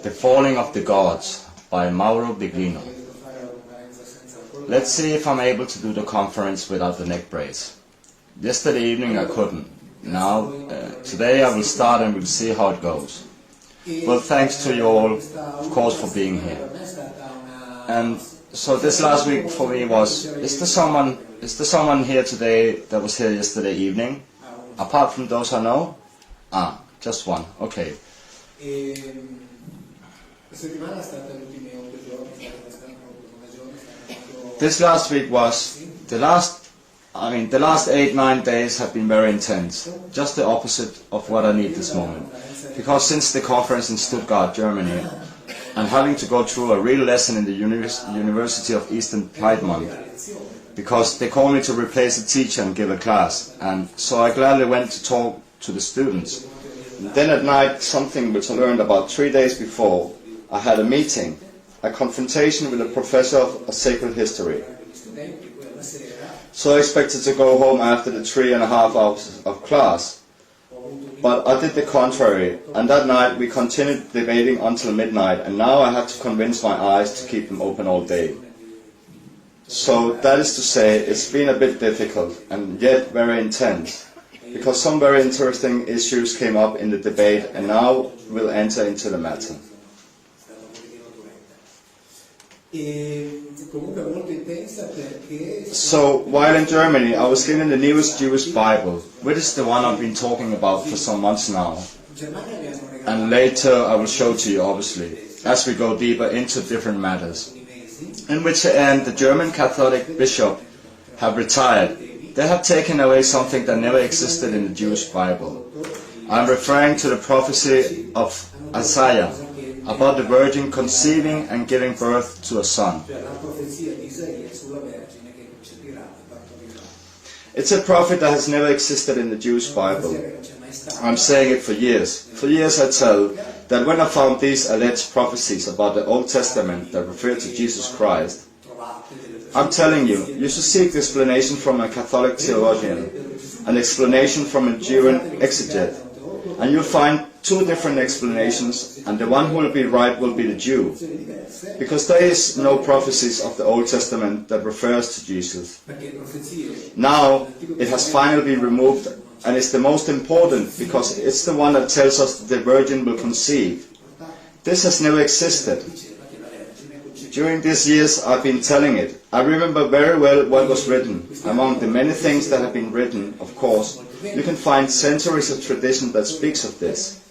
The Falling of the Gods by Mauro Biglino. Let's see if I'm able to do the conference without the neck brace. Yesterday evening I couldn't. Now, today I will start and we'll see how it goes. Well, thanks to you all, of course, for being here. And so this last week for me was, is there someone here today that was here yesterday evening? Apart from those I know? Just one, okay. This last week was, the last 8-9 days have been very intense. Just the opposite of what I need this moment. Because since the conference in Stuttgart, Germany, I'm having to go through a real lesson in the University of Eastern Piedmont. Because they called me to replace a teacher and give a class. And so I gladly went to talk to the students. And then at night, something which I learned about 3 days before, I had a meeting, a confrontation with a professor of sacred history. So I expected to go home after the 3.5 hours of class. But I did the contrary, and that night we continued debating until midnight, and now I have to convince my eyes to keep them open all day. So that is to say, it's been a bit difficult, and yet very intense, because some very interesting issues came up in the debate, and now we'll enter into the matter. So, while in Germany, I was given the newest Jewish Bible, which is the one I've been talking about for some months now. And later I will show to you, obviously, as we go deeper into different matters. In which the German Catholic bishop have retired. They have taken away something that never existed in the Jewish Bible. I'm referring to the prophecy of Isaiah about the virgin conceiving and giving birth to a son. It's a prophet that has never existed in the Jewish Bible. I'm saying it for years. For years I tell that when I found these alleged prophecies about the Old Testament that refer to Jesus Christ, I'm telling you, you should seek the explanation from a Catholic theologian, an explanation from a Jewish exegete, and you'll find two different explanations, and the one who will be right will be the Jew, because there is no prophecies of the Old Testament that refers to Jesus. Now it has finally been removed, and it's the most important because it's the one that tells us that the virgin will conceive. This has never existed. During these years I've been telling it. I remember very well what was written. Among the many things that have been written, of course, you can find centuries of tradition that speaks of this.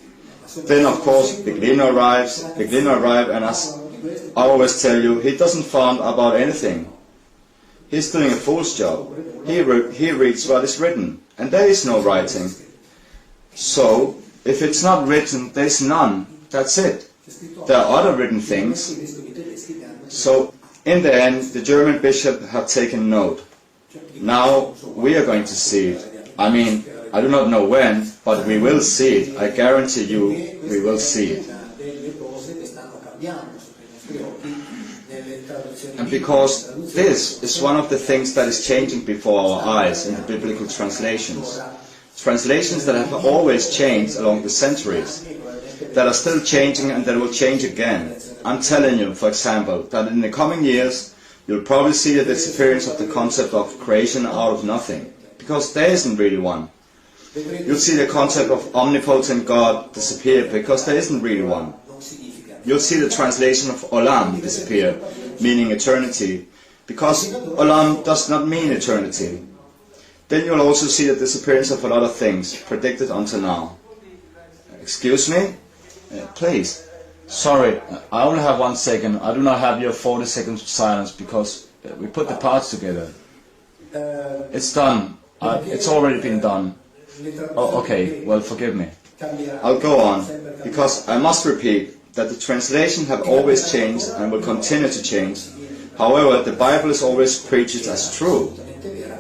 Then, of course, Biglino arrives, and as I always tell you, he doesn't found about anything. He's doing a fool's job. He reads what is written, and there is no writing. So, if it's not written, there is none. That's it. There are other written things. So, in the end, the German bishop had taken note. Now, we are going to see it. I do not know when, but we will see it. I guarantee you, we will see it. And because this is one of the things that is changing before our eyes in the biblical translations. Translations that have always changed along the centuries, that are still changing and that will change again. I'm telling you, for example, that in the coming years, you'll probably see the disappearance of the concept of creation out of nothing, because there isn't really one. You'll see the concept of omnipotent God disappear, because there isn't really one. You'll see the translation of Olam disappear, meaning eternity, because Olam does not mean eternity. Then you'll also see the disappearance of a lot of things predicted until now. Excuse me? Please. Sorry, I only have 1 second. I do not have your 40 seconds of silence because we put the parts together. It's done. It's already been done. Oh, okay, well, forgive me. I'll go on, because I must repeat that the translation have always changed and will continue to change. However, the Bible is always preached as true,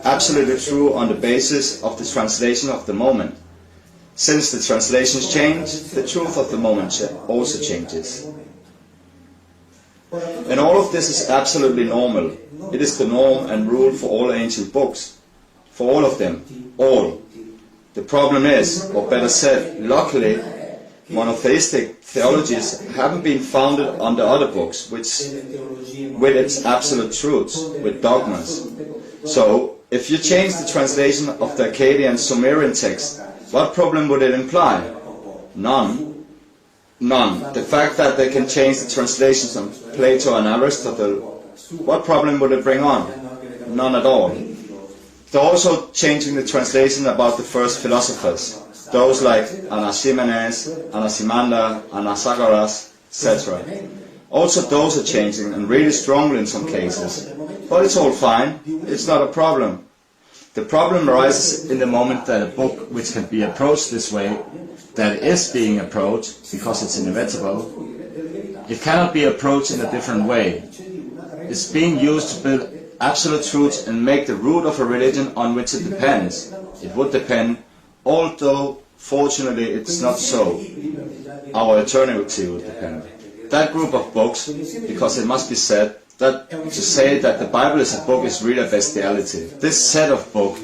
absolutely true on the basis of the translation of the moment. Since the translations change, the truth of the moment also changes. And all of this is absolutely normal. It is the norm and rule for all ancient books. For all of them. All. The problem is, or better said, luckily, monotheistic theologies haven't been founded on the other books, with its absolute truths, with dogmas. So, if you change the translation of the Akkadian Sumerian text, what problem would it imply? None. None. The fact that they can change the translations of Plato and Aristotle, what problem would it bring on? None at all. They're also changing the translation about the first philosophers, those like Anaximenes, Anaximander, Anaxagoras, etc. Also those are changing, and really strongly in some cases. But it's all fine, it's not a problem. The problem arises in the moment that a book which can be approached this way, that is being approached, because it's inevitable, it cannot be approached in a different way. It's being used to build absolute truths and make the root of a religion on which it depends. It would depend, although fortunately it's not so. Our eternity would depend. That group of books, because it must be said, that to say that the Bible is a book is really a bestiality. This set of books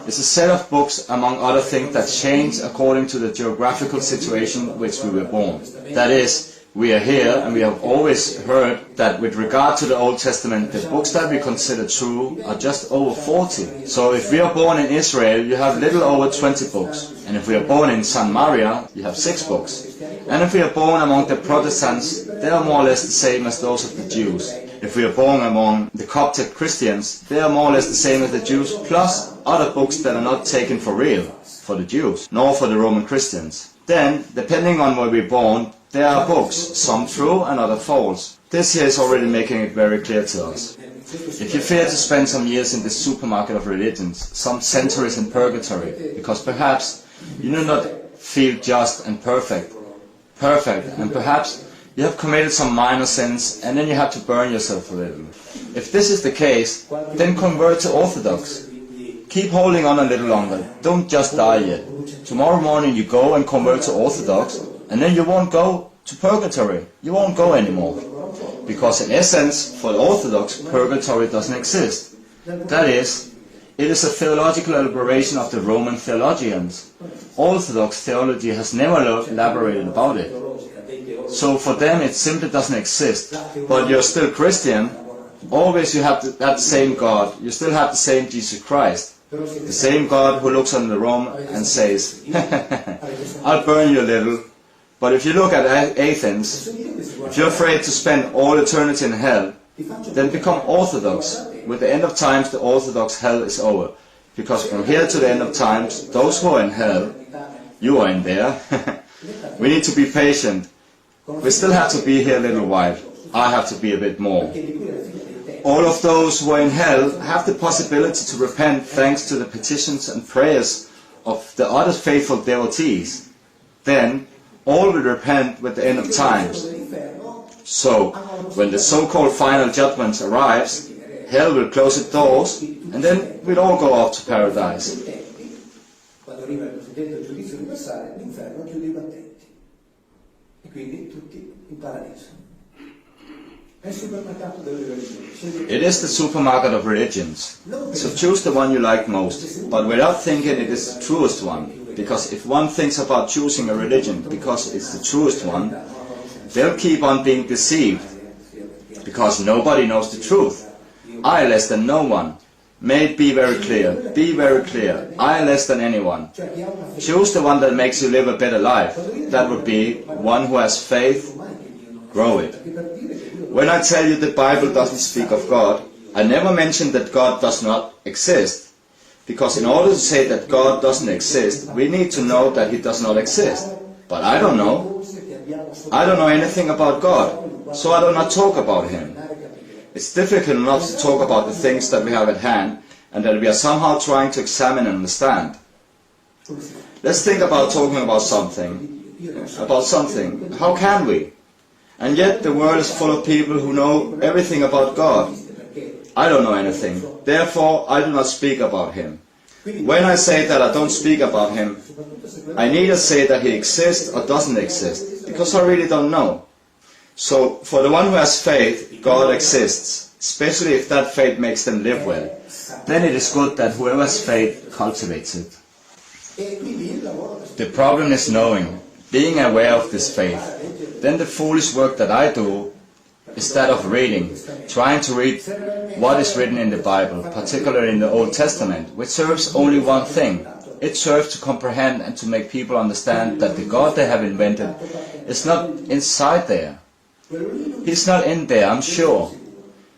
is a set of books, among other things, that change according to the geographical situation in which we were born. That is, we are here, and we have always heard that with regard to the Old Testament, the books that we consider true are just over 40. So if we are born in Israel, you have little over 20 books. And if we are born in San Maria, you have 6 books. And if we are born among the Protestants, they are more or less the same as those of the Jews. If we are born among the Coptic Christians, they are more or less the same as the Jews, plus other books that are not taken for real, for the Jews, nor for the Roman Christians. Then, depending on where we're born, there are books, some true and other false. This here is already making it very clear to us. If you fear to spend some years in this supermarket of religions, some centuries in purgatory, because perhaps you do not feel just and perfect, and perhaps you have committed some minor sins and then you have to burn yourself a little. If this is the case, then convert to Orthodox. Keep holding on a little longer, don't just die yet. Tomorrow morning you go and convert to Orthodox, and then you won't go to purgatory, you won't go anymore. Because in essence, for the Orthodox, purgatory doesn't exist. That is, it is a theological elaboration of the Roman theologians. Orthodox theology has never elaborated about it. So for them it simply doesn't exist. But you're still Christian, always you have that same God, you still have the same Jesus Christ. The same God who looks on the room and says, I'll burn you a little. But if you look at Athens, if you're afraid to spend all eternity in hell, then become Orthodox. With the end of times, the Orthodox hell is over. Because from here to the end of times, those who are in hell, you are in there. We need to be patient. We still have to be here a little while. I have to be a bit more. All of those who are in hell have the possibility to repent thanks to the petitions and prayers of the other faithful devotees. Then, all will repent with the end of times. So, when the so-called final judgment arrives, hell will close its doors, and then we'll all go off to paradise. It is the supermarket of religions. So choose the one you like most, but without thinking it is the truest one. Because if one thinks about choosing a religion because it's the truest one, they'll keep on being deceived. Because nobody knows the truth. I less than no one. May it be very clear, I less than anyone. Choose the one that makes you live a better life. That would be one who has faith, grow it. When I tell you the Bible doesn't speak of God, I never mention that God does not exist. Because in order to say that God doesn't exist, we need to know that He does not exist. But I don't know. I don't know anything about God, so I do not talk about Him. It's difficult enough to talk about the things that we have at hand and that we are somehow trying to examine and understand. Let's think about talking about something. How can we? And yet the world is full of people who know everything about God. I don't know anything. Therefore, I do not speak about Him. When I say that I don't speak about Him, I neither say that He exists or doesn't exist, because I really don't know. So, for the one who has faith, God exists, especially if that faith makes them live well. Then it is good that whoever has faith cultivates it. The problem is knowing. being aware of this faith, then the foolish work that I do is that of reading, trying to read what is written in the Bible, particularly in the Old Testament, which serves only one thing. It serves to comprehend and to make people understand that the God they have invented is not inside there. He's not in there, I'm sure.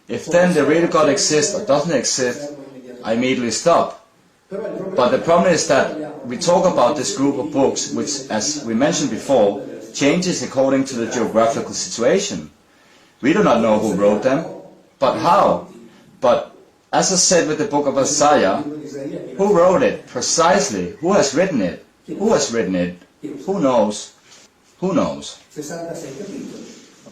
If then the real God exists or doesn't exist, I immediately stop. But the problem is that we talk about this group of books which, as we mentioned before, changes according to the geographical situation. We do not know who wrote them, but how? But as I said with the book of Isaiah, who wrote it precisely? Who has written it? Who has written it? Who knows? Who knows?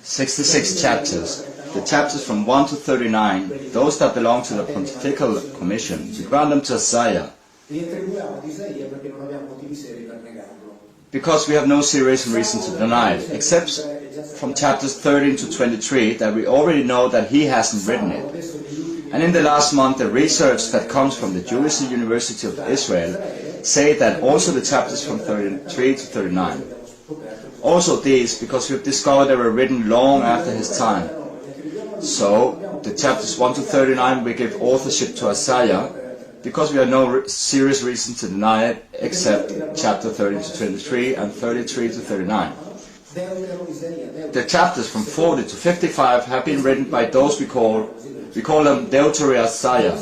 66 chapters. The chapters from 1 to 39, those that belong to the Pontifical Commission, we grant them to Isaiah. Because we have no serious reason to deny it, except from chapters 13 to 23 that we already know that he hasn't written it. And in the last month, the research that comes from the Jewish University of Israel say that also the chapters from 33 to 39. Also these, because we've discovered they were written long after his time. So, the chapters 1 to 39 we give authorship to Isaiah, because we have no serious reason to deny it, except chapter 30 to 23 and 33 to 39. The chapters from 40 to 55 have been written by those we call them Deuteronomy Isaiah,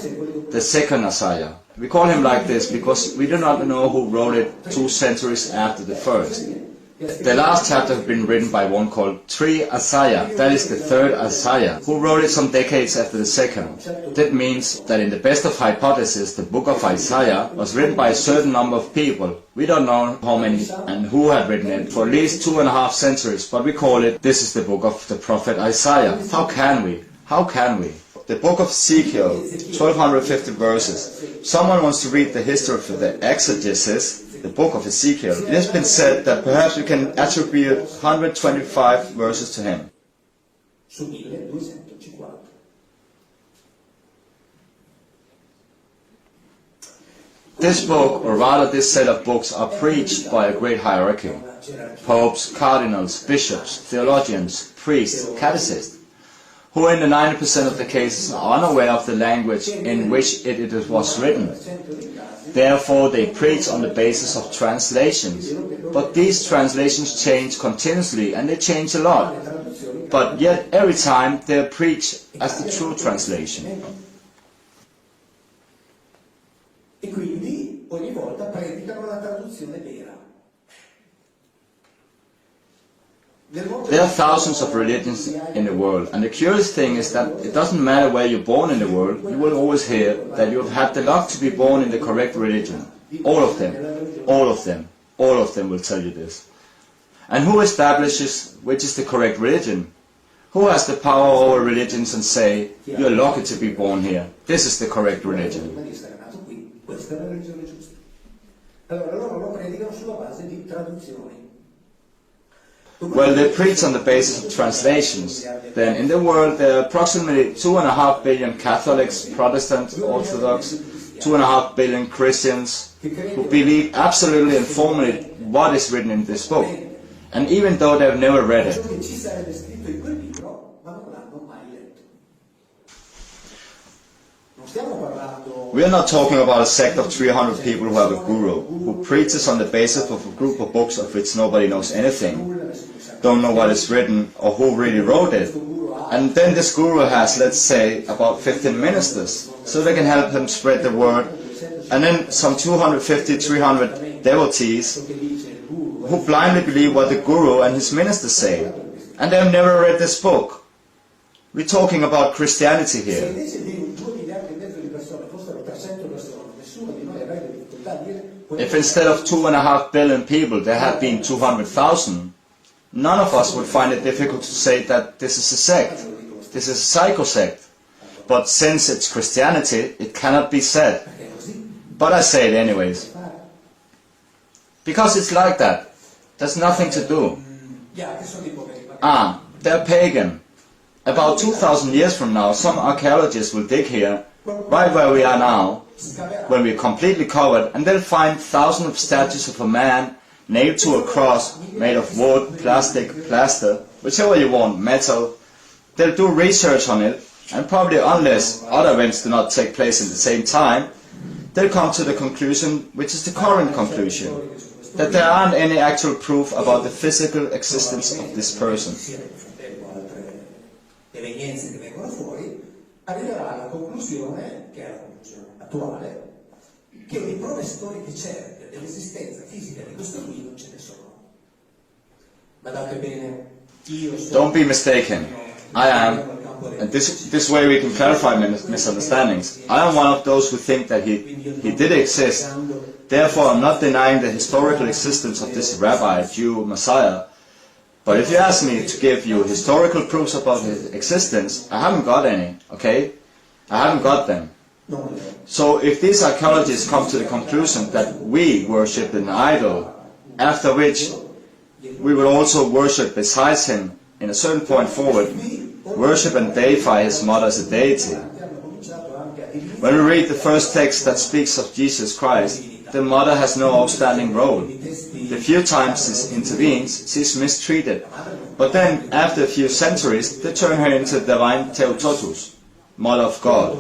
the second Isaiah. We call him like this because we do not know who wrote it 2 centuries after the first. The last chapter has been written by one called Isaiah, that is the third Isaiah, who wrote it some decades after the second. That means that in the best of hypotheses, the book of Isaiah was written by a certain number of people. We don't know how many and who had written it for at least 2.5 centuries, but we call it, this is the book of the prophet Isaiah. How can we? How can we? The book of Ezekiel, 1250 verses. Someone wants to read the history of the Exegesis, the book of Ezekiel. It has been said that perhaps we can attribute 125 verses to him. This book, or rather this set of books, are preached by a great hierarchy. Popes, cardinals, bishops, theologians, priests, catechicists, who in the 90% of the cases are unaware of the language in which it was written. Therefore, they preach on the basis of translations. But these translations change continuously, and they change a lot. But yet, every time, they are preached as the true translation. E quindi ogni volta predicano la traduzione vera. There are thousands of religions in the world, and the curious thing is that it doesn't matter where you're born in the world, you will always hear that you have had the luck to be born in the correct religion. All of them, all of them, all of them will tell you this. And who establishes which is the correct religion? Who has the power over religions and say, you're lucky to be born here, this is the correct religion? Well, they preach on the basis of translations. Then in the world there are approximately 2.5 billion Catholics, Protestant, Orthodox, 2.5 billion Christians who believe absolutely and formally what is written in this book. And even though they have never read it. We are not talking about a sect of 300 people who have a guru, who preaches on the basis of a group of books of which nobody knows anything, don't know what is written or who really wrote it. And then this guru has, let's say, about 15 ministers, so they can help him spread the word. And then some 250, 300 devotees who blindly believe what the guru and his ministers say. And they have never read this book. We're talking about Christianity here. If instead of 2.5 billion people there had been 200,000, none of us would find it difficult to say that this is a sect, this is a psycho sect. But since it's Christianity, it cannot be said. But I say it anyways. Because it's like that. There's nothing to do. They're pagan. About 2,000 years from now, some archaeologists will dig here, right where we are now, when we're completely covered, and they'll find thousands of statues of a man nailed to a cross made of wood, plastic, plaster, whichever you want, metal. They'll do research on it, and probably unless other events do not take place at the same time, they'll come to the conclusion, which is the current conclusion, that there aren't any actual proof about the physical existence of this person. Evenienze che vengono fuori, arriverà alla conclusione, che è la conclusione attuale, che di prove storiche certe dell'esistenza fisica di questo qui non ce ne sono. Badate bene, io sono... Don't be mistaken. I am, and this way we can clarify misunderstandings. I am one of those who think that he did exist. Therefore, I'm not denying the historical existence of this rabbi, Jew, Messiah. But if you ask me to give you historical proofs about his existence, I haven't got any, okay? I haven't got them. So if these archaeologists come to the conclusion that we worship an idol, after which we will also worship besides him, in a certain point forward, worship and deify his mother as a deity. When we read the first text that speaks of Jesus Christ, the mother has no outstanding role. The few times she intervenes, she is mistreated. But then, after a few centuries, they turn her into divine Theotokos, Mother of God.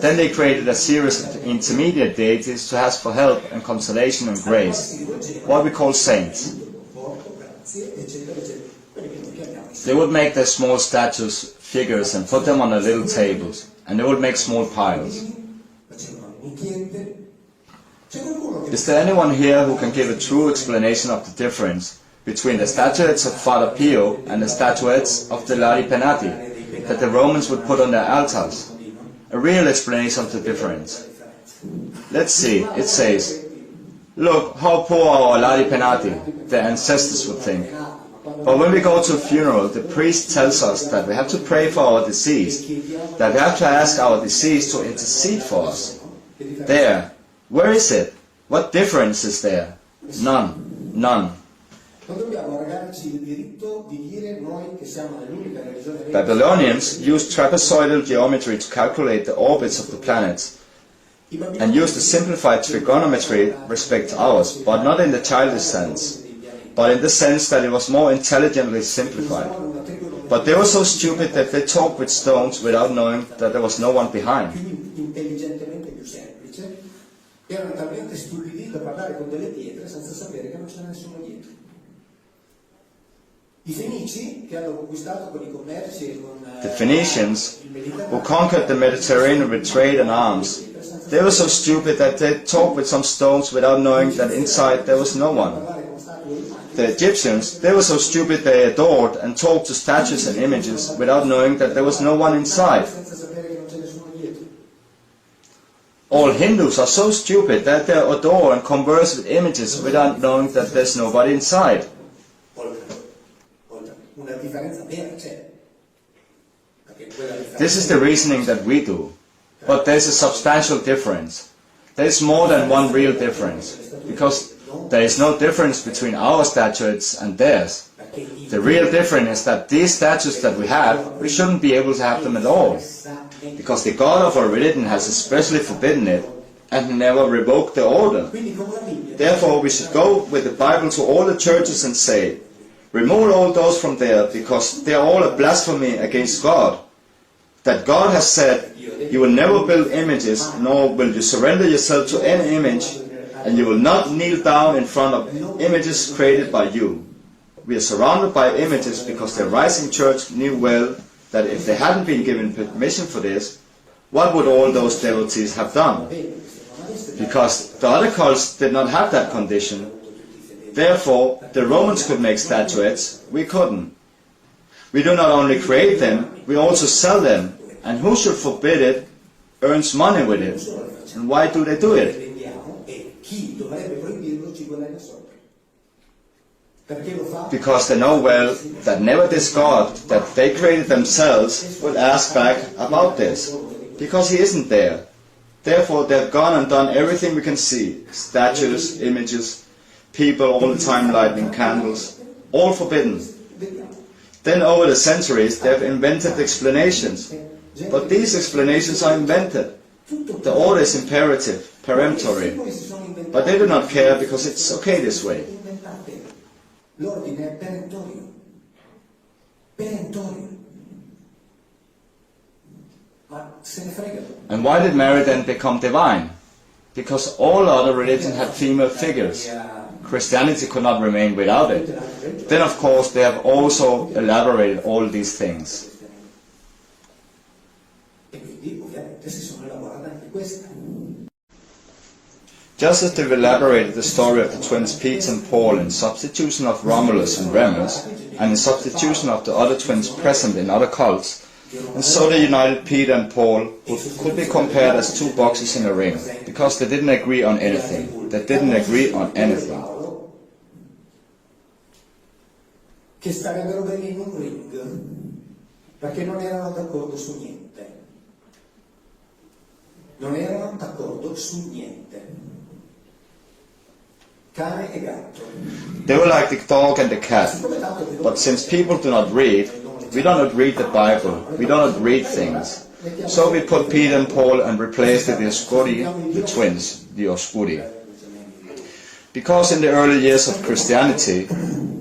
Then they created a series of intermediate deities to ask for help and consolation and grace, what we call saints. They would make their small statues, figures, and put them on their little tables, and they would make small piles. Is there anyone here who can give a true explanation of the difference between the statuettes of Father Pio and the statuettes of the Lari Penati that the Romans would put on their altars? A real explanation of the difference. Let's see, it says, look how poor our Lari Penati, their ancestors would think. But when we go to a funeral, the priest tells us that we have to pray for our deceased, that we have to ask our deceased to intercede for us. There. Where is it? What difference is there? None. None. Babylonians used trapezoidal geometry to calculate the orbits of the planets, and used a simplified trigonometry respect to ours, but not in the childish sense, but in the sense that it was more intelligently simplified. But they were so stupid that they talked with stones without knowing that there was no one behind. Erano talmente stupidi da parlare con delle pietre senza sapere che non c'era nessuno dietro. I Fenici, che hanno conquistato con i commerci e con The Phoenicians, who conquered the Mediterranean with trade and arms, they were so stupid that they talked with some stones without knowing that inside there was no one. The Egyptians, they were so stupid they adored and talked to statues and images without knowing that there was no one inside. All Hindus are so stupid that they adore and converse with images without knowing that there's nobody inside. This is the reasoning that we do. But there's a substantial difference. There's more than one real difference, because there is no difference between our statues and theirs. The real difference is that these statues that we have, we shouldn't be able to have them at all, because the God of our religion has especially forbidden it and never revoked the order. Therefore, we should go with the Bible to all the churches and say, remove all those from there, because they are all a blasphemy against God. That God has said, you will never build images, nor will you surrender yourself to any image, and you will not kneel down in front of images created by you. We are surrounded by images because the rising church knew well that if they hadn't been given permission for this, what would all those devotees have done? Because the other cults did not have that condition. Therefore, the Romans could make statuettes, we couldn't. We do not only create them, we also sell them. And who should forbid it earns money with it. And why do they do it? Because they know well that never this God that they created themselves will ask back about this. Because he isn't there. Therefore they have gone and done everything we can see. Statues, images, people all the time lighting candles. All forbidden. Then over the centuries they have invented explanations. But these explanations are invented. The order is imperative, peremptory. But they do not care because it's okay this way. L'ordine è perentorio. Perentorio. Ma se ne frega. And why did Mary then become divine? Because all other religions had female figures. Christianity could not remain without it. Then of course they have also elaborated all these things. E quindi ovviamente si sono elaborate anche queste. Just as they've elaborated the story of the twins Peter and Paul in substitution of Romulus and Remus, and in substitution of the other twins present in other cults, and so they united Peter and Paul, who could be compared as two boxes in a ring, because they didn't agree on anything. They didn't agree on anything. Che starebbero bene in un ring, perché non erano d'accordo su niente. Non erano d'accordo su niente. Cane e gatto. They were like the dog and the cat. But since people do not read, we do not read the Bible, we do not read things. So we put Peter and Paul and replaced the Dioscuri, the twins, the Dioscuri. Because in the early years of Christianity,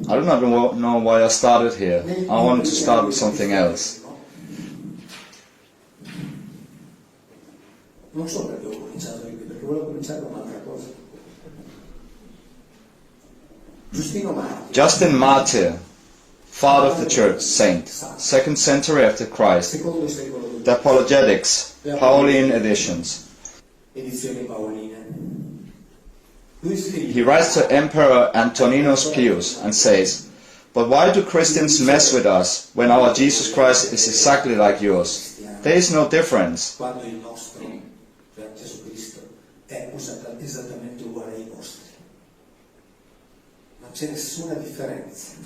I do not know why I started here. I wanted to start with something else. Non so perché ho cominciato qui, perché volevo cominciare con un'altra cosa. Justin Martyr, father of the church, saint, 2nd century after Christ. The Apologetics, Pauline editions. He writes to Emperor Antoninus Pius and says, "But why do Christians mess with us when our Jesus Christ is exactly like yours? There is no difference." C'è nessuna differenza.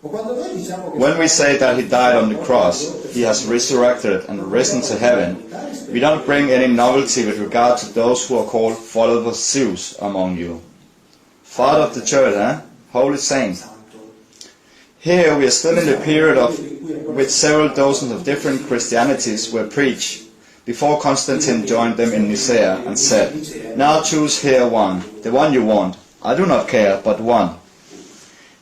When we say that he died on the cross, he has resurrected and risen to heaven, we don't bring any novelty with regard to those who are called followers of Zeus among you. Father of the church, Holy saint. Here we are still in the period of which several dozens of different Christianities were preached, before Constantine joined them in Nicaea and said, "Now choose here one, the one you want. I do not care, but one."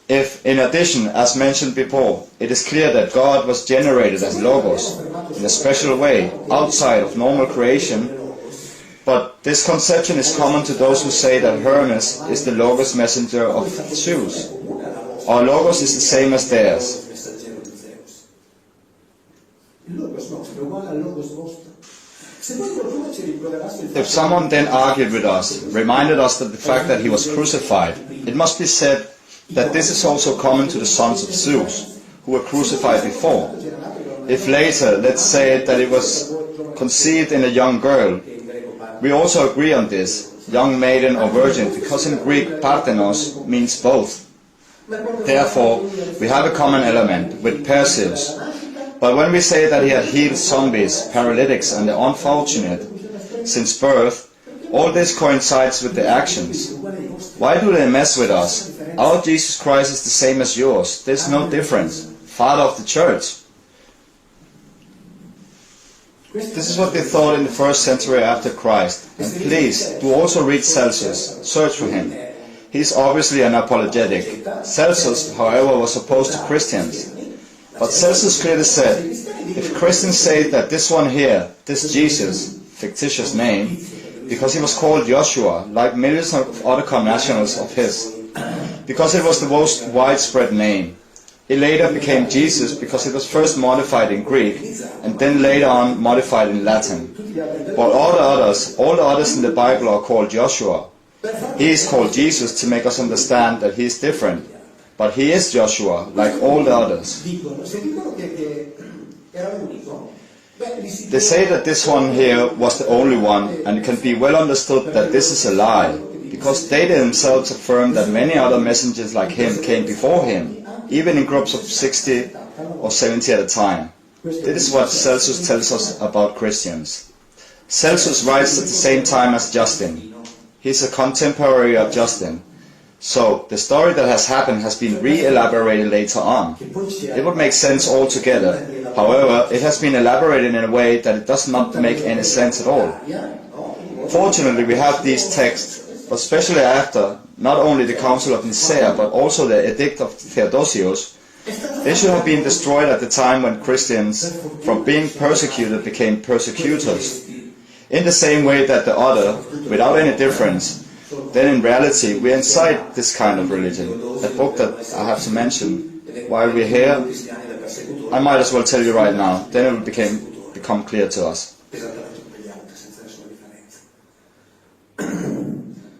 If, in addition, as mentioned before, it is clear that God was generated as Logos, in a special way, outside of normal creation, but this conception is common to those who say that Hermes is the Logos messenger of Zeus. Our Logos is the same as theirs. If someone then argued with us, reminded us of the fact that he was crucified, it must be said that this is also common to the sons of Zeus, who were crucified before. If later, let's say that it was conceived in a young girl, we also agree on this, young maiden or virgin, because in Greek Parthenos means both. Therefore, we have a common element with Perseus. But when we say that he had healed zombies, paralytics and the unfortunate since birth, all this coincides with the actions. Why do they mess with us? Our Jesus Christ is the same as yours. There's no difference. Father of the church. This is what they thought in the 1st century after Christ. And please, do also read Celsus. Search for him. He's obviously an apologetic. Celsus, however, was opposed to Christians. But Celsus clearly said, if Christians say that this one here, this Jesus, fictitious name, because he was called Joshua, like millions of other connationals of his, because it was the most widespread name. It later became Jesus because it was first modified in Greek and then later on modified in Latin. But all the others in the Bible are called Joshua. He is called Jesus to make us understand that he is different. But he is Joshua, like all the others. They say that this one here was the only one, and it can be well understood that this is a lie, because they themselves affirm that many other messengers like him came before him, even in groups of 60 or 70 at a time. This is what Celsus tells us about Christians. Celsus writes at the same time as Justin. He is a contemporary of Justin. So, the story that has happened has been re-elaborated later on. It would make sense altogether. However, it has been elaborated in a way that it does not make any sense at all. Fortunately, we have these texts, but especially after, not only the Council of Nicaea, but also the Edict of Theodosius, they should have been destroyed at the time when Christians, from being persecuted, became persecutors. In the same way that the other, without any difference, then in reality we are inside this kind of religion. A book that I have to mention while we're here, I might as well tell you right now, then it will become clear to us.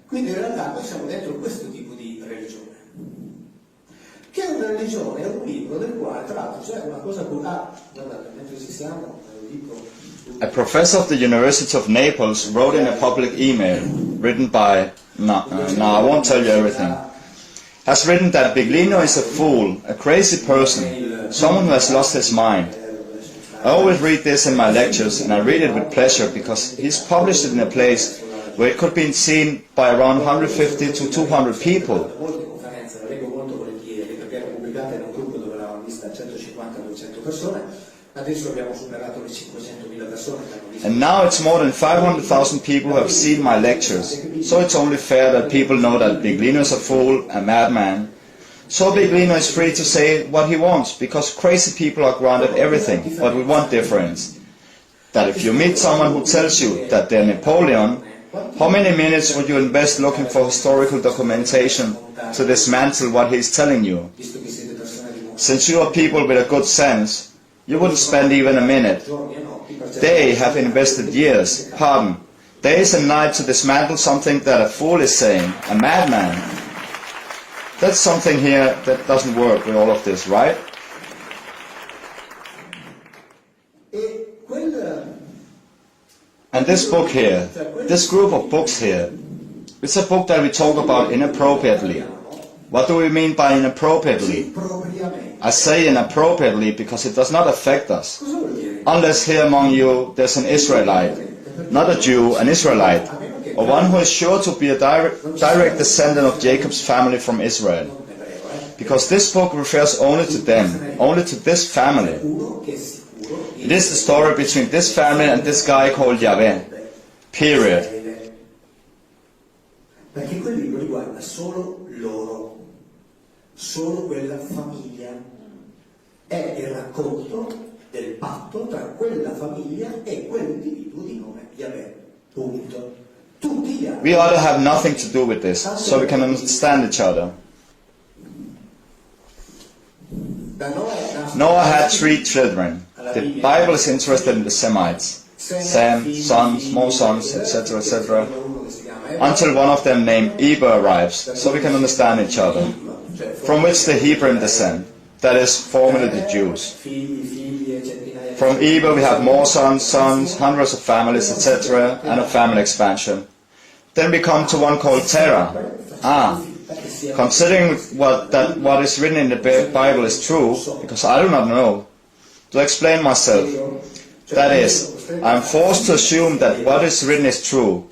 Quindi in realtà noi siamo dentro questo tipo di religione, che è una religione, è un libro del quale tra l'altro c'è una cosa guardate, mentre ci siamo, a professor of the University of Naples wrote in a public email written by, no, I won't tell you everything, has written that Biglino is a fool, a crazy person, someone who has lost his mind. I always read this in my lectures, and I read it with pleasure because he's published it in a place where it could be seen by around 150 to 200 people. And now it's more than 500,000 people who have seen my lectures, so it's only fair that people know that Biglino is a fool, a madman. So Biglino is free to say what he wants, because crazy people are granted everything, but with one difference. That if you meet someone who tells you that they're Napoleon, how many minutes would you invest looking for historical documentation to dismantle what he's telling you? Since you are people with a good sense, you wouldn't spend even a minute. They have invested years, days and nights to dismantle something that a fool is saying, a madman. That's something here that doesn't work with all of this, right? And this book here, this group of books here, it's a book that we talk about inappropriately. What do we mean by inappropriately? I say inappropriately because it does not affect us. Unless here among you there's an Israelite, not a Jew, an Israelite, or one who is sure to be a direct descendant of Jacob's family from Israel. Because this book refers only to them, only to this family. It is the story between this family and this guy called Yahweh. Period. Perché quel libro riguarda solo loro, solo quella famiglia. È il racconto del patto tra quella famiglia e quell'individuo di nome Yahweh. Punto. Tutti gli altri. We ought to have nothing to do with this, so we can understand each other. Noah had 3 children. The Bible is interested in the Semites. Sam, sons, more sons, etc., etc. Until one of them named Eber arrives, so we can understand each other. From which the Hebrew descend, that is, formerly the Jews. From Eber we have more sons, hundreds of families, etc., and a family expansion. Then we come to one called Terah. Considering what is written in the Bible is true, because I do not know, to explain myself, that is, I am forced to assume that what is written is true,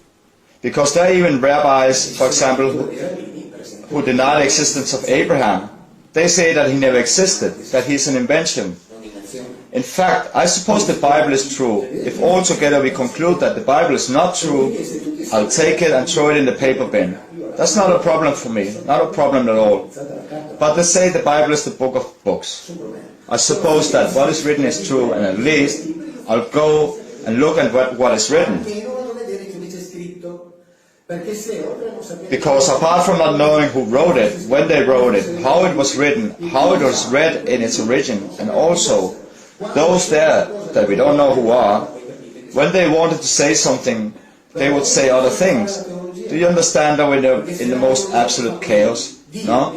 because there are even rabbis, for example, who deny the existence of Abraham. They say that he never existed, that he is an invention. In fact, I suppose the Bible is true. If altogether we conclude that the Bible is not true, I'll take it and throw it in the paper bin. That's not a problem for me, not a problem at all. But they say the Bible is the book of books. I suppose that what is written is true, and at least I'll go and look at what is written. Because apart from not knowing who wrote it, when they wrote it, how it was written, how it was read in its origin, and also those there that we don't know who are, when they wanted to say something, they would say other things. Do you understand that we're in the most absolute chaos? No?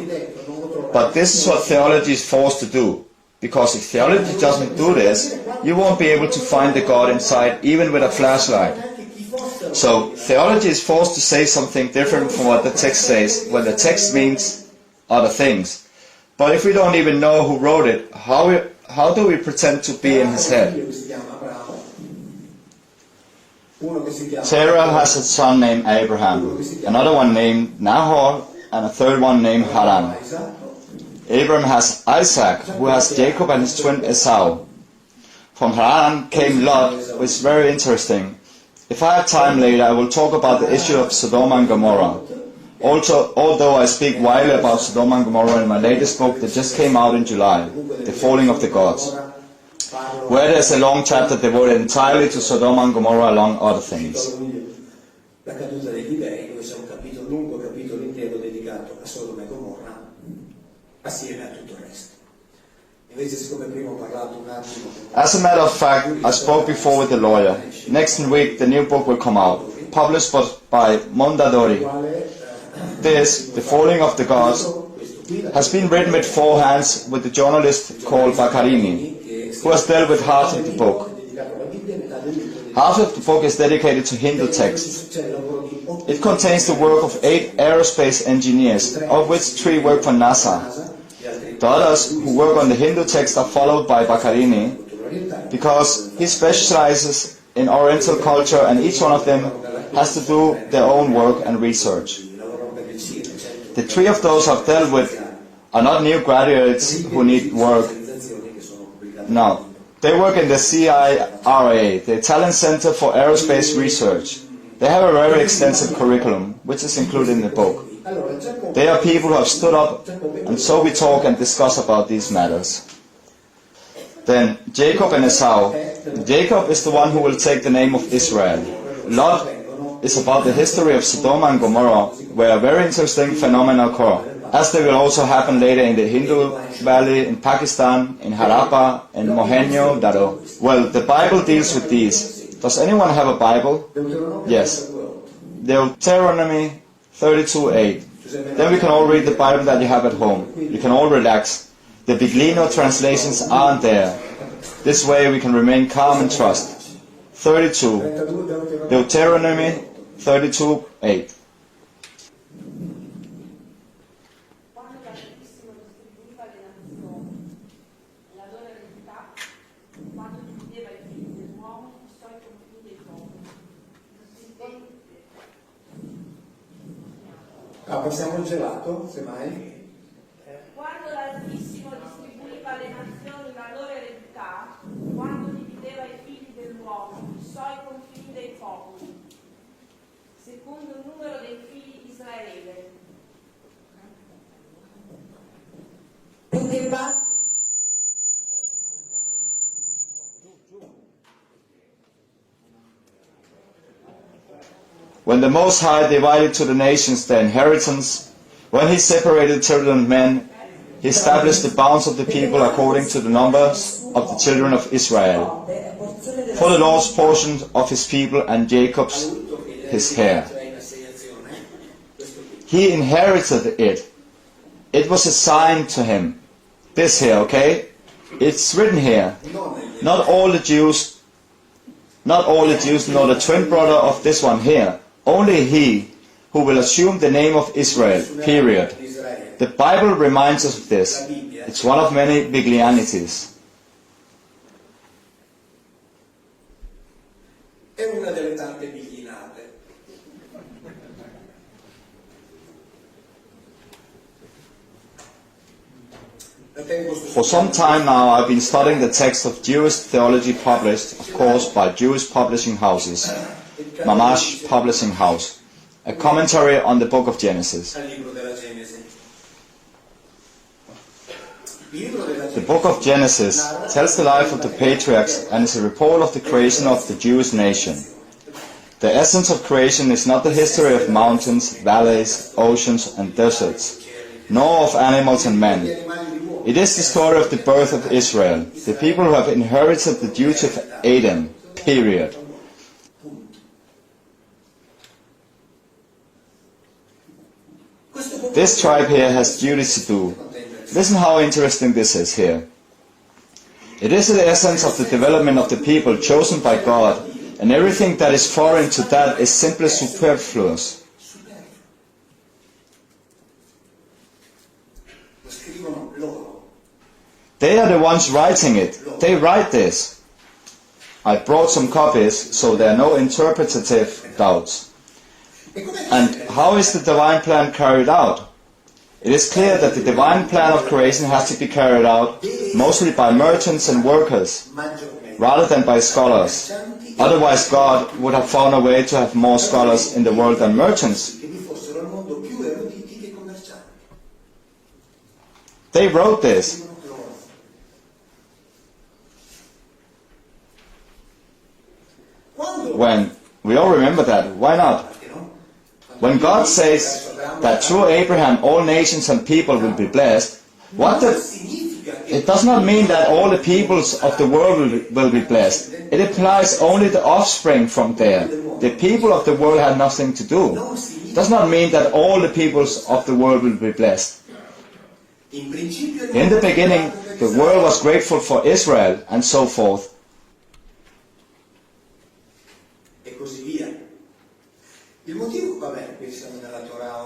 But this is what theology is forced to do. Because if theology doesn't do this, you won't be able to find the God inside, even with a flashlight. So, theology is forced to say something different from what the text says, when the text means other things. But if we don't even know who wrote it, how do we pretend to be in his head? Terah has a son named Abraham, another one named Nahor, and a third one named Haran. Abraham has Isaac, who has Jacob and his twin Esau. From Haran came Lot, which is very interesting. If I have time later, I will talk about the issue of Sodom and Gomorrah. Also, although I speak widely about Sodom and Gomorrah in my latest book that just came out in July, The Falling of the Gods, where there's a long chapter devoted entirely to Sodom and Gomorrah along other things. La caduta degli dei, dove c'è un lungo capitolo intero dedicato a Sodoma e Gomorra, assieme a tutto il resto. Invece, siccome prima ho parlato un attimo... As a matter of fact, I spoke before with the lawyer. Next week the new book will come out, published by Mondadori. This, The Falling of the Gods, has been written with four hands with a journalist called Baccarini, who has dealt with half of the book. Half of the book is dedicated to Hindu texts. It contains the work of 8 aerospace engineers, of which 3 work for NASA. The others who work on the Hindu text are followed by Baccarini, because he specializes in Oriental culture and each one of them has to do their own work and research. The 3 of those I've dealt with are not new graduates who need work. No. They work in the CIRA, the Italian Center for Aerospace Research. They have a very extensive curriculum, which is included in the book. They are people who have stood up, and so we talk and discuss about these matters. Then, Jacob and Esau. Jacob is the one who will take the name of Israel. Lot is about the history of Sodom and Gomorrah, where a very interesting phenomena occur, as they will also happen later in the Hindu Valley, in Pakistan, in Harappa, in Mohenjo-Daro. Well, the Bible deals with these. Does anyone have a Bible? Yes. Deuteronomy 32:8. Then we can all read the Bible that you have at home. You can all relax. The Biglino translations aren't there. This way we can remain calm and trust. 32. Deuteronomy 32:8. Passiamo il gelato, semmai. Quando l'Altissimo distribuiva alle nazioni la loro eredità, quando divideva i figli dell'uomo, fissò i confini dei popoli, secondo il numero dei figli di Israele. When the Most High divided to the nations their inheritance, when he separated children and men, he established the bounds of the people according to the numbers of the children of Israel. For the Lord's portion of his people and Jacob's his hair. He inherited it. It was assigned to him. This here, okay? It's written here. Not all the Jews nor the twin brother of this one here. Only he who will assume the name of Israel, period. The Bible reminds us of this. It's one of many Biglianities. È una delle tante biglinate. For some time now I've been studying the text of Jewish theology published, of course, by Jewish publishing houses. Mamash Publishing House, a commentary on the book of Genesis. The book of Genesis tells the life of the patriarchs and is a report of the creation of the Jewish nation. The essence of creation is not the history of mountains, valleys, oceans and deserts, nor of animals and men. It is the story of the birth of Israel, the people who have inherited the duty of Adam, period. This tribe here has duties to do. Listen how interesting this is here. It is the essence of the development of the people chosen by God, and everything that is foreign to that is simply superfluous. They are the ones writing it. They write this. I brought some copies, so there are no interpretative doubts. And how is the divine plan carried out? It is clear that the divine plan of creation has to be carried out mostly by merchants and workers, rather than by scholars. Otherwise God would have found a way to have more scholars in the world than merchants. They wrote this. When we all remember that, why not? When God says that through Abraham all nations and people will be blessed, it does not mean that all the peoples of the world will be blessed. It implies only the offspring from there. The people of the world had nothing to do. It does not mean that all the peoples of the world will be blessed. In the beginning, the world was grateful for Israel, and so forth.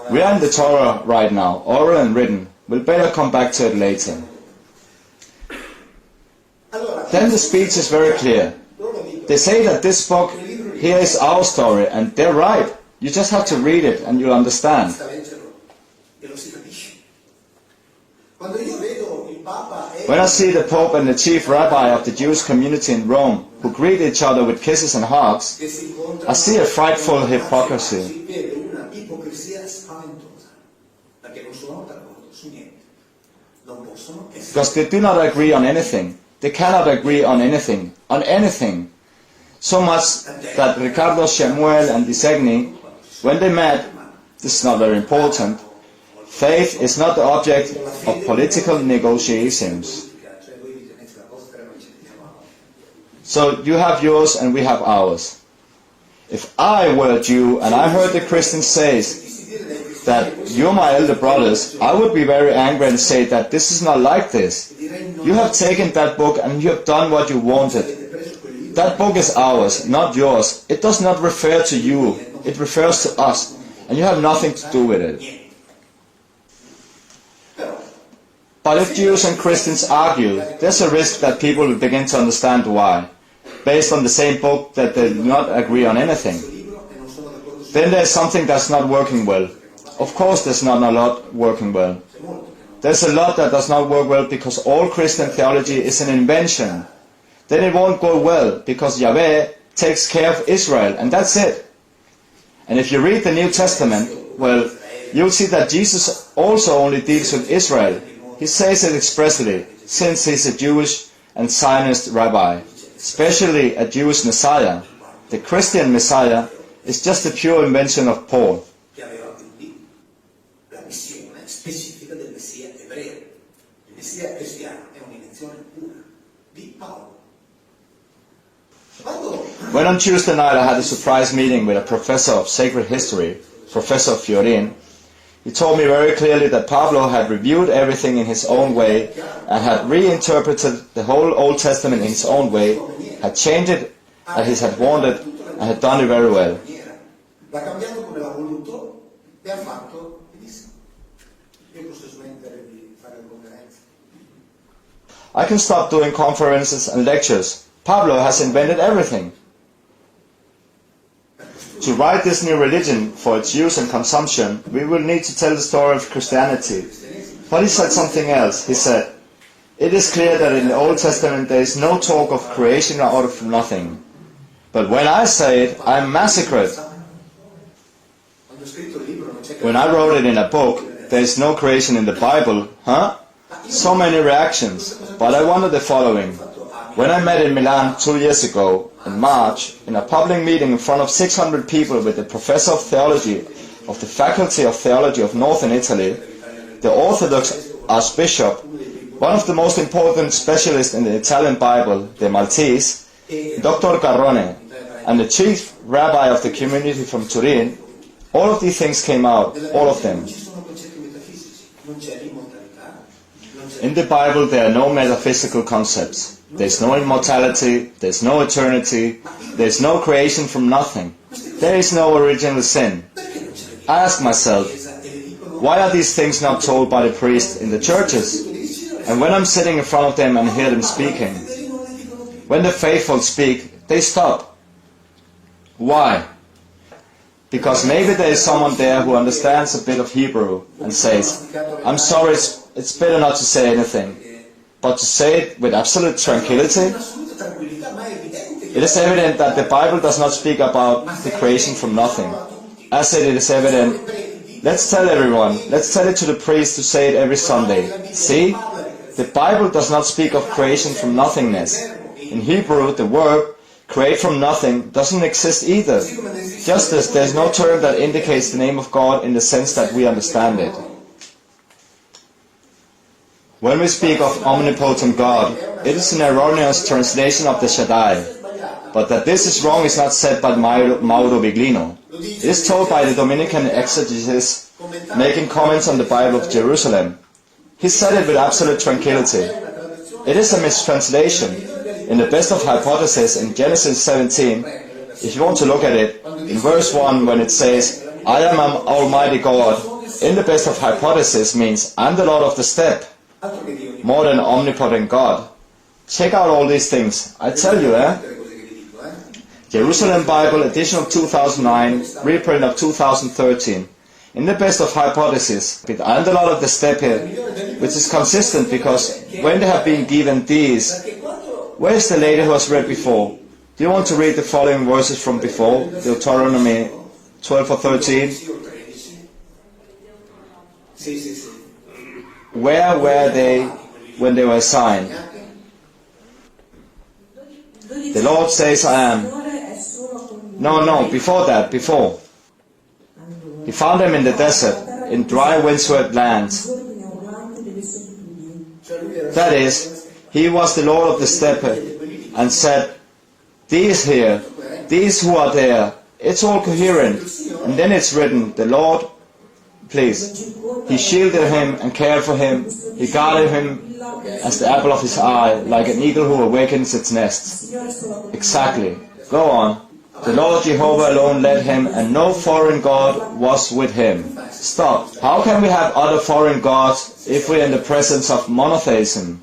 We are in the Torah right now, oral and written. We'll better come back to it later. Then the speech is very clear. They say that this book here is our story, and they're right. You just have to read it and you'll understand. When I see the Pope and the chief rabbi of the Jewish community in Rome, who greet each other with kisses and hugs, I see a frightful hypocrisy. Because they do not agree on anything. They cannot agree on anything. On anything. So much that Riccardo Schamuel and Disegni, when they met, this is not very important, faith is not the object of political negotiations. So you have yours and we have ours. If I were a Jew and I heard the Christian say that you're my elder brothers, I would be very angry and say that this is not like this. You have taken that book and you have done what you wanted. That book is ours, not yours. It does not refer to you. It refers to us. And you have nothing to do with it. But if Jews and Christians argue, there's a risk that people will begin to understand why, based on the same book that they do not agree on anything. Then there's something that's not working well. Of course there's not a lot working well. There's a lot that does not work well because all Christian theology is an invention. Then it won't go well because Yahweh takes care of Israel and that's it. And if you read the New Testament, well, you'll see that Jesus also only deals with Israel. He says it expressly, since he's a Jewish and Zionist rabbi, especially a Jewish Messiah. The Christian Messiah is just a pure invention of Paul. When on Tuesday night I had a surprise meeting with a professor of sacred history, Professor Fiorin, he told me very clearly that Pablo had reviewed everything in his own way and had reinterpreted the whole Old Testament in his own way, had changed it as he had wanted, and had done it very well. I can stop doing conferences and lectures. Pablo has invented everything. To write this new religion for its use and consumption, we will need to tell the story of Christianity. But he said something else. He said, it is clear that in the Old Testament there is no talk of creation out of nothing. But when I say it, I am massacred. When I wrote it in a book, there is no creation in the Bible, huh? So many reactions. But I wonder the following. When I met in Milan 2 years ago, in March, in a public meeting in front of 600 people with the professor of theology of the Faculty of Theology of Northern Italy, the Orthodox Archbishop, one of the most important specialists in the Italian Bible, the Maltese, Dr. Garrone, and the chief rabbi of the community from Turin, all of these things came out, all of them. In the Bible there are no metaphysical concepts. There's no immortality, there's no eternity, there's no creation from nothing. There is no original sin. I ask myself, why are these things not told by the priests in the churches? And when I'm sitting in front of them and hear them speaking, when the faithful speak, they stop. Why? Because maybe there is someone there who understands a bit of Hebrew and says, I'm sorry, it's better not to say anything, but to say it with absolute tranquility. It is evident that the Bible does not speak about the creation from nothing. As it is evident, let's tell everyone, let's tell it to the priest to say it every Sunday. See, the Bible does not speak of creation from nothingness. In Hebrew, the verb create from nothing doesn't exist either. Just as there's no term that indicates the name of God in the sense that we understand it. When we speak of omnipotent God, it is an erroneous translation of the Shaddai. But that this is wrong is not said by Mauro Biglino. It is told by the Dominican exegetes making comments on the Bible of Jerusalem. He said it with absolute tranquility. It is a mistranslation. In the best of hypotheses in Genesis 17, if you want to look at it, in verse 1 when it says, I am an almighty God, in the best of hypotheses means I'm the Lord of the steppe, more than omnipotent God. Check out all these things. I tell you, Jerusalem Bible, edition of 2009, reprint of 2013. In the best of hypotheses, with I'm the Lord of the steppe here, which is consistent because when they have been given these, where is the lady who has read before? Do you want to read the following verses from before? Deuteronomy 12 or 13. Where were they when they were assigned? The Lord says, I am. No, before that, before. He found them in the desert, in dry windswept lands. That is, he was the Lord of the steppe, and said, these here, these who are there, it's all coherent. And then it's written, the Lord, please. He shielded him and cared for him. He guarded him as the apple of his eye, like an eagle who awakens its nest. Exactly. Go on. The Lord Jehovah alone led him, and no foreign god was with him. Stop. How can we have other foreign gods if we're in the presence of monotheism?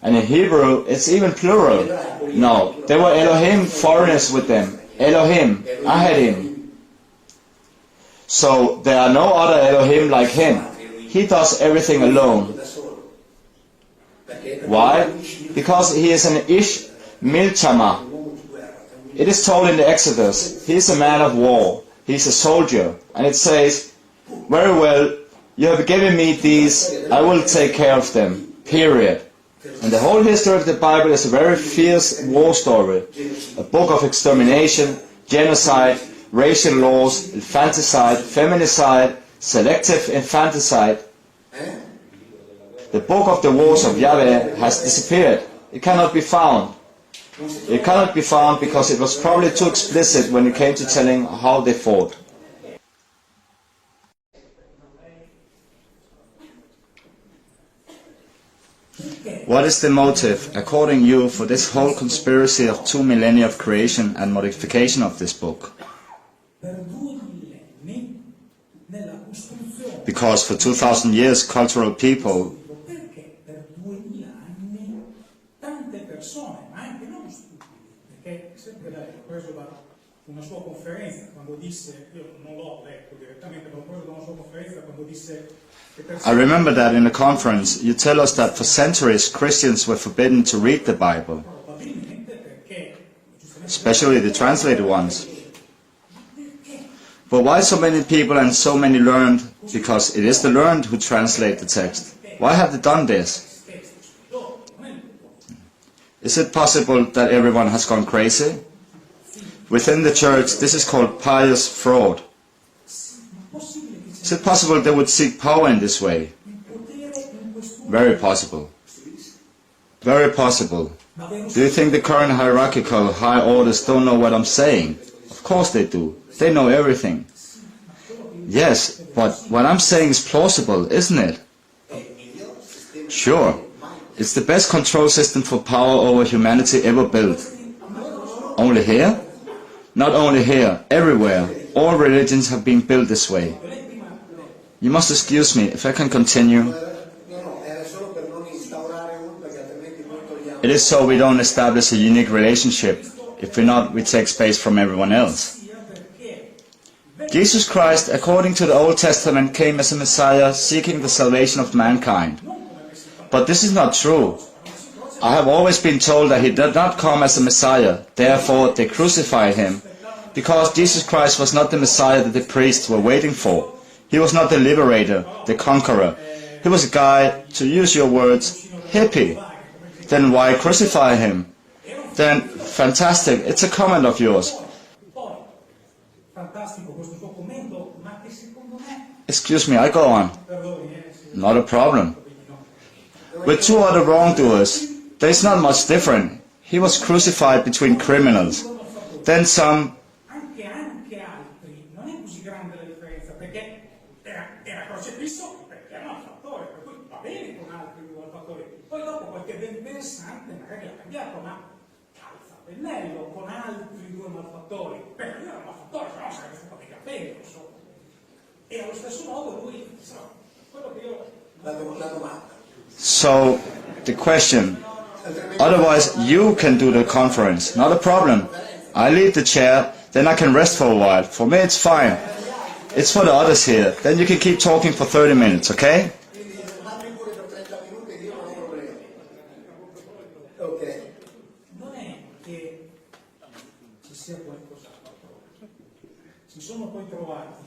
And in Hebrew, it's even plural. No, there were Elohim foreigners with them. Elohim, Ahadim. So there are no other Elohim like him. He does everything alone. Why? Because he is an Ish Milchama. It is told in the Exodus, he is a man of war, he is a soldier, and it says, very well, you have given me these, I will take care of them, period. And the whole history of the Bible is a very fierce war story, a book of extermination, genocide, racial laws, infanticide, feminicide, selective infanticide. The book of the wars of Yahweh has disappeared. It cannot be found. It cannot be found because it was probably too explicit when it came to telling how they fought. What is the motive, according to you, for this whole conspiracy of 2 millennia of creation and modification of this book? Because for 2,000 years, cultural people una sua conferenza quando disse, io non l'ho letto direttamente, ma ho preso da una sua conferenza quando disse I remember that in the conference you tell us that for centuries Christians were forbidden to read the Bible, especially the translated ones. But why so many people and so many learned? Because it is the learned who translate the text. Why have they done this? Is it possible that everyone has gone crazy? Within the church, this is called pious fraud. Is it possible they would seek power in this way? Very possible. Very possible. Do you think the current hierarchical high orders don't know what I'm saying? Of course they do. They know everything. Yes, but what I'm saying is plausible, isn't it? Sure. It's the best control system for power over humanity ever built. Only here? Not only here, everywhere. All religions have been built this way. You must excuse me if I can continue. It is so we don't establish a unique relationship. If we're not, we take space from everyone else. Jesus Christ, according to the Old Testament, came as a Messiah seeking the salvation of mankind. But this is not true. I have always been told that he did not come as a Messiah, therefore they crucified him, because Jesus Christ was not the Messiah that the priests were waiting for. He was not the liberator, the conqueror. He was a guy, to use your words, hippie. Then why crucify him? Then, fantastic, it's a comment of yours. Excuse me, I go on. Not a problem. With two other wrongdoers, there is not much different. He was crucified between criminals. Then some... Anche altri, non è così grande la differenza, perché era crocifisso perché era malfattore, per cui va bene con altri malfattori. Poi dopo qualche versante magari l'ha cambiato, ma calza a pennello con altri due malfattori, perché lui era un malfattore, se no sarebbe stato mica bene, insomma. E allo stesso modo lui, quello che io... La domanda. So, the question, otherwise you can do the conference, not a problem. I leave the chair, then I can rest for a while. For me it's fine. It's for the others here. Then you can keep talking for 30 minutes, okay? Non è che ci sia qualcos'altro. Si sono poi trovati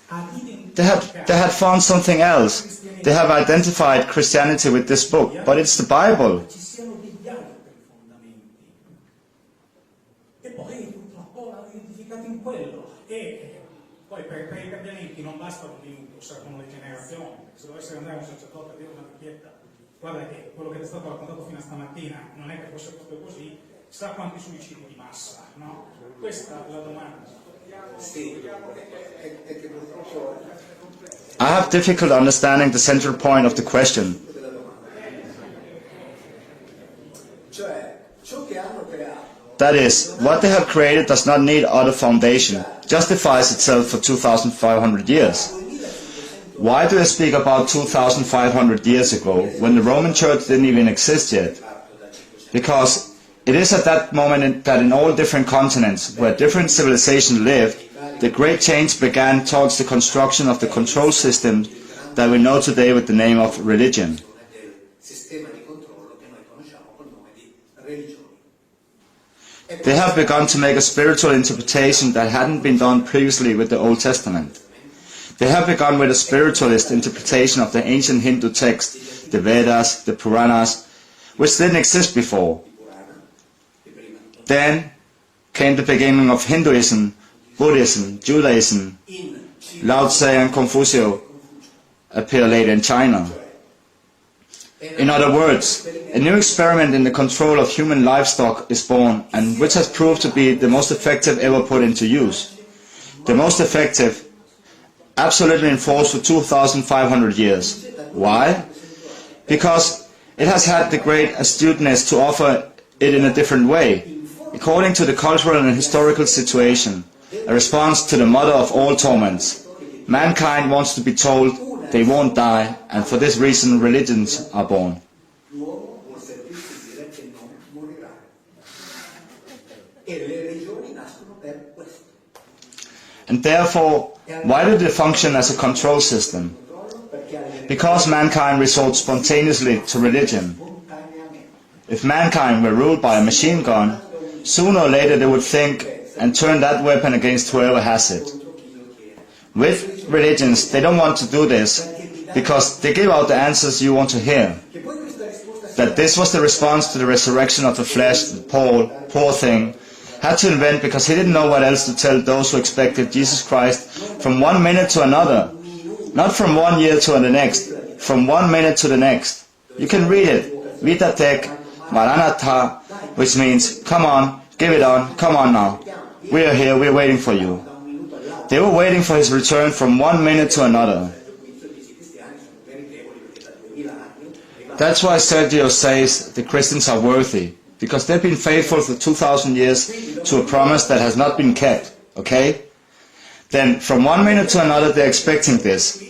a identificare. They had found something else. They have identified Christianity with this book, but it's the Bible. Ci siano degli altri fondamenti. E poi purtroppo l'hanno identificato in quello. E poi per i cambiamenti non basta un minuto, servono le generazioni. Se dovesse andare un sacerdote a dire una vecchietta, guarda che quello che ti è stato raccontato fino a stamattina non è che fosse proprio così, sa quanti suicidi di massa, no? Questa è la domanda. Sì, è che purtroppo... I have difficult understanding the central point of the question. Cioè, ciò che hanno creato That is, what they have created does not need other foundation, justifies itself for 2,500 years. Why do I speak about 2,500 years ago, when the Roman Church didn't even exist yet? Because it is at that moment that in all different continents, where different civilizations lived, the great change began towards the construction of the control system that we know today with the name of religion. del sistema di controllo che noi conosciamo col nome di religione. They have begun to make a spiritual interpretation that hadn't been done previously with the Old Testament. They have begun with a spiritualist interpretation of the ancient Hindu text, the Vedas, the Puranas, which didn't exist before. Then came the beginning of Hinduism, Buddhism, Judaism. Lao Tse and Confucius appear later in China. In other words, a new experiment in the control of human livestock is born, and which has proved to be the most effective ever put into use. The most effective, absolutely enforced for 2,500 years. Why? Because it has had the great astuteness to offer it in a different way, according to the cultural and historical situation, a response to the mother of all torments. Mankind wants to be told they won't die, and for this reason religions are born. L'uomo vuol sentirsi dire che non morirà. E le religioni nascono per questo. And therefore, why do they function as a control system? Because mankind resorts spontaneously to religion. If mankind were ruled by a machine gun, sooner or later they would think and turn that weapon against whoever has it. With religions, they don't want to do this because they give out the answers you want to hear. That this was the response to the resurrection of the flesh that Paul, poor thing, had to invent because he didn't know what else to tell those who expected Jesus Christ from 1 minute to another. Not from 1 year to the next, from 1 minute to the next. You can read it, Vita Tech, Maranatha, which means, come on, give it on, come on now. We are here, we are waiting for you. They were waiting for his return from 1 minute to another. That's why Sergio says the Christians are worthy, because they've been faithful for 2,000 years to a promise that has not been kept, okay? Then from 1 minute to another they're expecting this.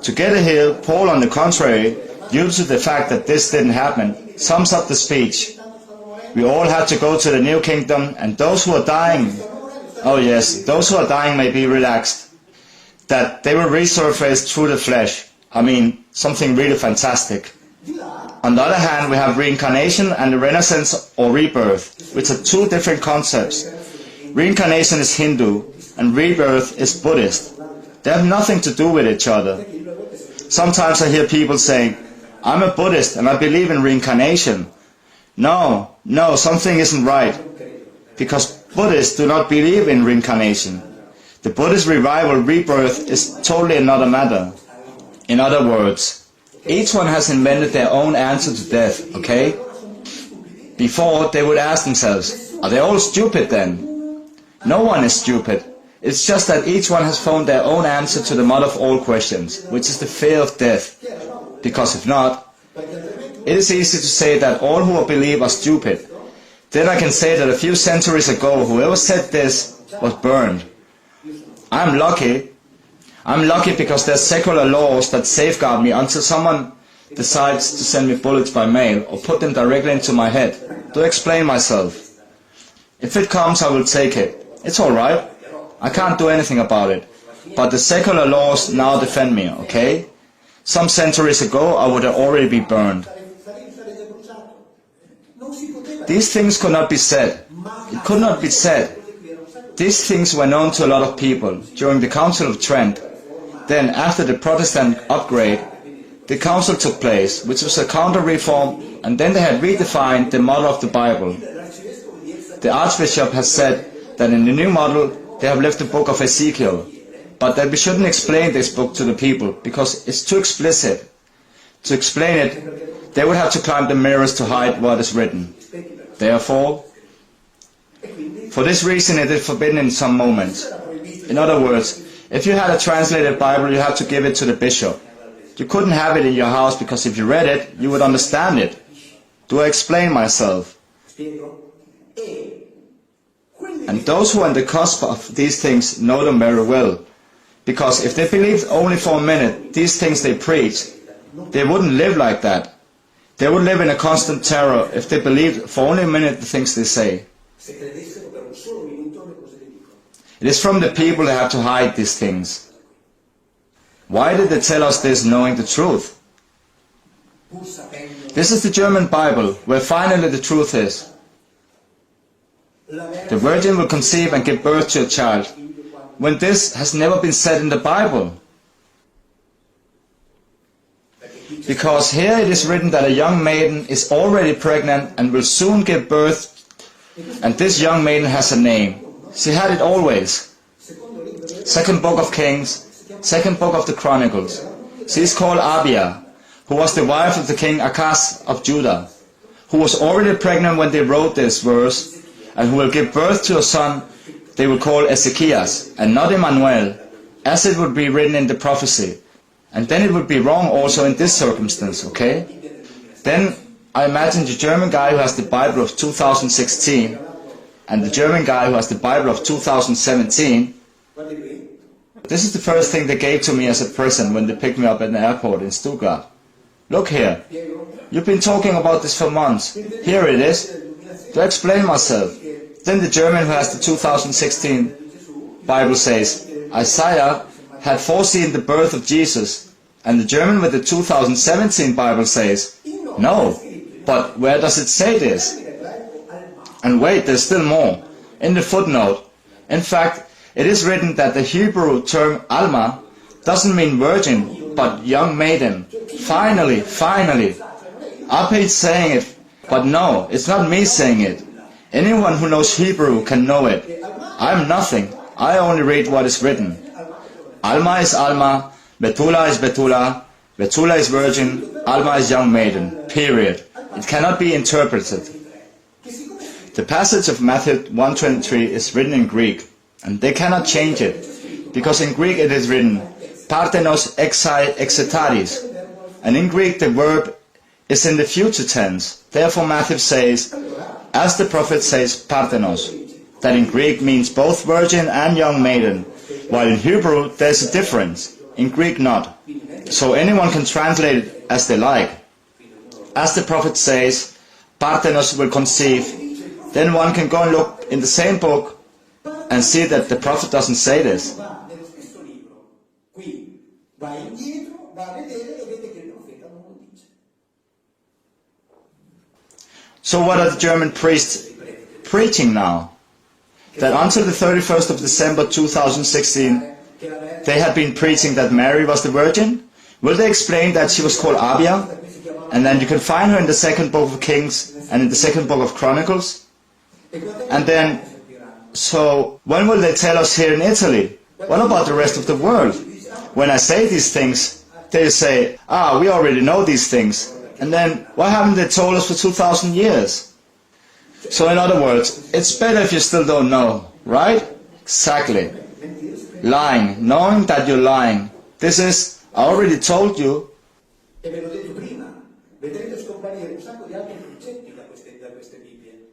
Together here, Paul on the contrary, due to the fact that this didn't happen, sums up the speech. We all have to go to the new kingdom, and those who are dying, Oh yes, those who are dying may be relaxed, that they will resurface through the flesh. I mean, something really fantastic. On the other hand, we have reincarnation and the renaissance or rebirth, which are two different concepts. Reincarnation is Hindu and rebirth is Buddhist. They have nothing to do with each other. Sometimes I hear people saying, I'm a Buddhist and I believe in reincarnation. No, something isn't right. Because Buddhists do not believe in reincarnation. The Buddhist revival rebirth is totally another matter. In other words, each one has invented their own answer to death, okay? Before, they would ask themselves, are they all stupid then? No one is stupid. It's just that each one has found their own answer to the mother of all questions, which is the fear of death. Because if not, it is easy to say that all who believe are stupid. Then I can say that a few centuries ago, whoever said this was burned. I'm lucky. I'm lucky because there's secular laws that safeguard me until someone decides to send me bullets by mail or put them directly into my head to explain myself. If it comes, I will take it. It's alright. I can't do anything about it. But the secular laws now defend me, okay? Some centuries ago, I would have already been burned. These things could not be said. It could not be said. These things were known to a lot of people during the Council of Trent. Then, after the Protestant upgrade, the council took place, which was a counter-reform, and then they had redefined the model of the Bible. The Archbishop has said that in the new model they have left the book of Ezekiel, but that we shouldn't explain this book to the people because it's too explicit. To explain it, they would have to climb the mirrors to hide what is written. Therefore, for this reason it is forbidden in some moments. In other words, if you had a translated Bible, you had to give it to the bishop. You couldn't have it in your house because if you read it, you would understand it. Do I explain myself? And those who are on the cusp of these things know them very well. Because if they believed only for a minute these things they preach, they wouldn't live like that. They would live in a constant terror if they believed for only a minute the things they say. It is from the people they have to hide these things. Why did they tell us this knowing the truth? This is the German Bible, where finally the truth is. The Virgin will conceive and give birth to a child, when this has never been said in the Bible. Because here it is written that a young maiden is already pregnant and will soon give birth, and this young maiden has a name. She had it always. Second book of Kings, second book of the Chronicles. She is called Abia, who was the wife of the king Achaz of Judah, who was already pregnant when they wrote this verse, and who will give birth to a son they will call Ezekias, and not Emmanuel, as it would be written in the prophecy. And then it would be wrong also in this circumstance, okay? Then I imagine the German guy who has the Bible of 2016 and the German guy who has the Bible of 2017. This is the first thing they gave to me as a present when they picked me up at the airport in Stuttgart. Look here. You've been talking about this for months. Here it is. To explain myself. Then the German who has the 2016 Bible says, Isaiah had foreseen the birth of Jesus. And the German with the 2017 Bible says, no, but where does it say this? And wait, there's still more. In the footnote. In fact, it is written that the Hebrew term Alma doesn't mean virgin, but young maiden. Finally. Ape is saying it, but no, it's not me saying it. Anyone who knows Hebrew can know it. I'm nothing. I only read what is written. Alma is Alma, Betula is Betula, Betula is virgin, Alma is young maiden. Period. It cannot be interpreted. The passage of Matthew 1:23 is written in Greek, and they cannot change it, because in Greek it is written, Parthenos exai exetaris, and in Greek the verb is in the future tense. Therefore Matthew says, as the prophet says Parthenos, that in Greek means both virgin and young maiden, while in Hebrew there's a difference, in Greek not. So anyone can translate it as they like. As the prophet says, Parthenos will conceive, then one can go and look in the same book and see that the prophet doesn't say this. Va nello stesso libro, qui va indietro, va a vedere e vede che il profeta non lo dice. So what are the German priests preaching now? That until the 31st of December 2016, they had been preaching that Mary was the Virgin? Will they explain that she was called Abia? And then you can find her in the second book of Kings and in the second book of Chronicles? And then, so when will they tell us here in Italy? What about the rest of the world? When I say these things, they say, we already know these things. And then, why haven't they told us for 2,000 years? So in other words, it's better if you still don't know, right? Exactly. Lying, knowing that you're lying. This is, I already told you. E ve l'ho detto prima, vedrete scomparire un sacco di altri concetti da queste Bibbie.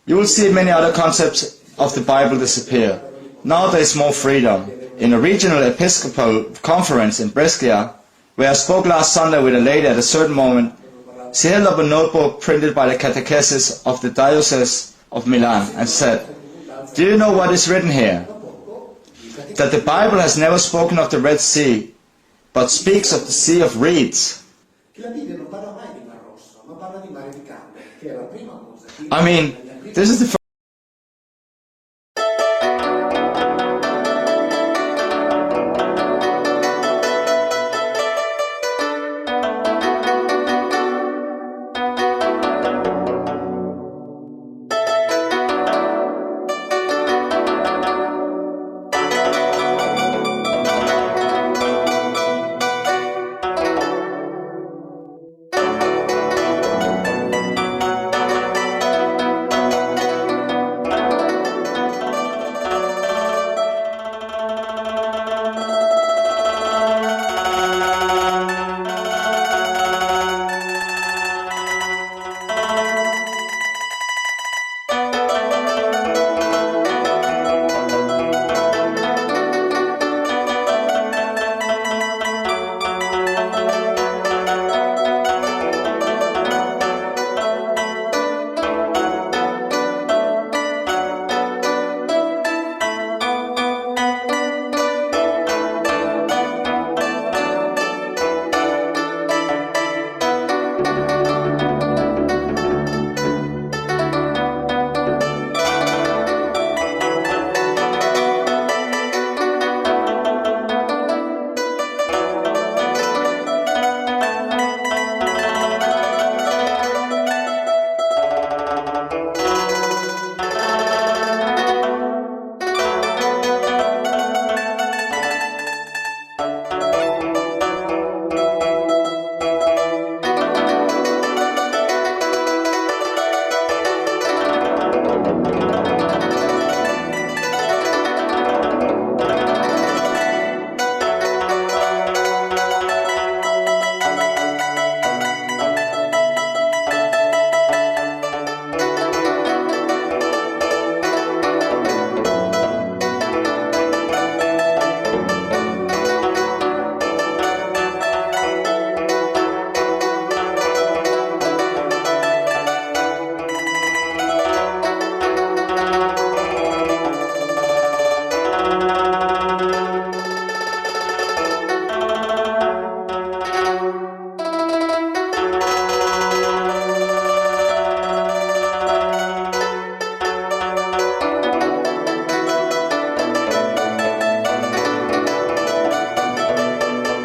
You will see many other concepts of the Bible disappear. Now there is more freedom. In a regional Episcopal conference in Brescia, where I spoke last Sunday with a lady at a certain moment, she held up a notebook printed by the catechesis of the Diocese of Milan and said, "Do you know what is written here? That the Bible has never spoken of the Red Sea, but speaks of the Sea of Reeds." La Bibbia non parla mai di Mar Rosso, ma parla di Mare di Campo, che è la prima cosa. I mean, this is the